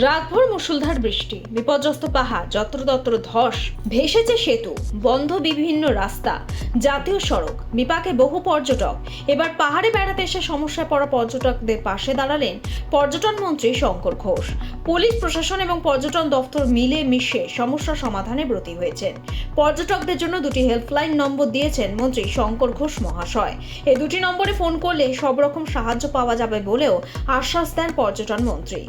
রাতভর মুষলধার বৃষ্টি, বিপর্যস্ত পাহাড়, যত্রতত্র ধস, ভেসেছে সেতু, বন্ধ বিভিন্ন রাস্তা, জাতীয় সড়ক, বিপাকে বহু পর্যটক। এবার পাহাড়ে বেড়াতে এসে সমস্যায় পড়া পর্যটকদের পাশে দাঁড়ালেন পর্যটন মন্ত্রী শঙ্কর ঘোষ। পুলিশ প্রশাসন এবং পর্যটন দফতর মিলে মিশে সমস্যা সমাধানে ব্রতী হয়েছেন। পর্যটকদের জন্য দুটি হেল্পলাইন নম্বর দিয়েছেন মন্ত্রী শঙ্কর ঘোষ মহাশয়। এই দুটি নম্বরে ফোন করলে সব রকম সাহায্য পাওয়া যাবে বলেও আশ্বাস দেন পর্যটন মন্ত্রী।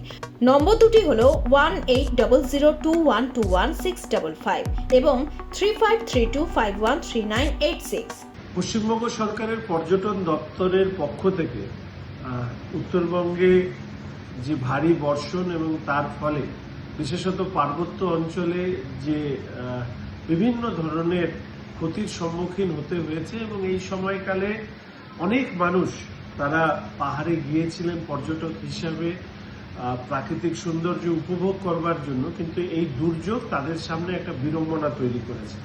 নম্বর দুটি হলো 18002121 এবং 3532513986। পশ্চিমবঙ্গ সরকারের পর্যটন দপ্তরের পক্ষ থেকে উত্তরবঙ্গে যে ভারী বর্ষণ এবং তার ফলে বিশেষত পার্বত্য অঞ্চলে যে বিভিন্ন ধরনের ক্ষতির সম্মুখীন হতে হয়েছে এবং এই সময়কালে অনেক মানুষ তারা পাহাড়ে গিয়েছিলেন পর্যটক হিসাবে প্রাকৃতিক সৌন্দর্য উপভোগ করবার জন্য, কিন্তু এই দুর্যোগ তাদের সামনে একটা বিড়ম্বনা তৈরি করেছে।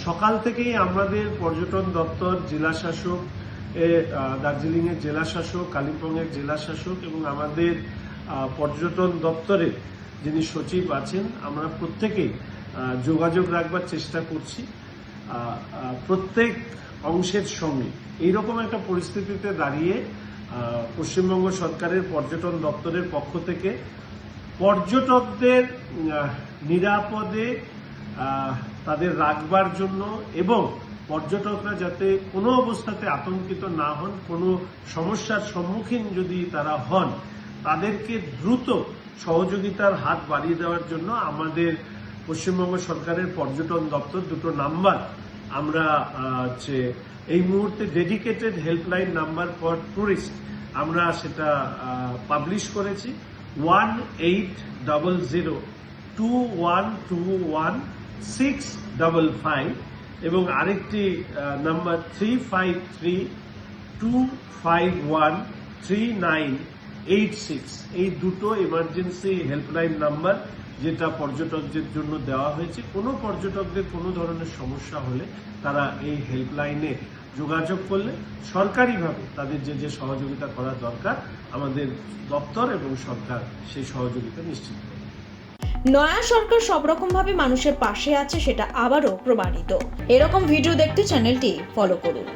সকাল থেকেই আমাদের পর্যটন দপ্তর, জেলা শাসক, দার্জিলিংয়ের জেলা শাসক, কালিম্পংয়ের জেলা শাসক এবং আমাদের পর্যটন দপ্তরের যিনি সচিব আছেন, আমরা প্রত্যেকেই যোগাযোগ রাখবার চেষ্টা করছি প্রত্যেক অংশের সঙ্গে। এইরকম একটা পরিস্থিতিতে দাঁড়িয়ে পশ্চিমবঙ্গ সরকারের পর্যটন দপ্তরের পক্ষ থেকে পর্যটকদের নিরাপদে তাদের রাখবার জন্য এবং পর্যটকরা যাতে কোনো অবস্থাতে আতঙ্কিত না হন, কোনো সমস্যার সম্মুখীন যদি তারা হন, তাদেরকে দ্রুত সহযোগিতার হাত বাড়িয়ে দেওয়ার জন্য আমাদের পশ্চিমবঙ্গ সরকারের পর্যটন দপ্তর দুটো নাম্বার আমরা এই মুহূর্তে dedicated helpline number for tourist আমরা সেটা পাবলিশ করেছি। 1800212165 এবং আরেকটি নাম্বার 3532513986। এই দুটো এমার্জেন্সি হেল্পলাইন নাম্বার যেটা পর্যটকদের জন্য দেওয়া হয়েছে। কোনো পর্যটকদের কোনো ধরনের সমস্যা হলে তারা এই হেল্পলাইনে যোগাযোগ করলে সরকারিভাবে তাদের যে সহযোগিতা করা দরকার আমাদের দপ্তর এবং সরকার সেই সহযোগিতা নিশ্চিত করবে। নয়া সরকার সব রকম ভাবে মানুষের পাশে আছে, সেটা আবারও প্রমাণিত। এরকম ভিডিও দেখতে চ্যানেলটি ফলো করুন।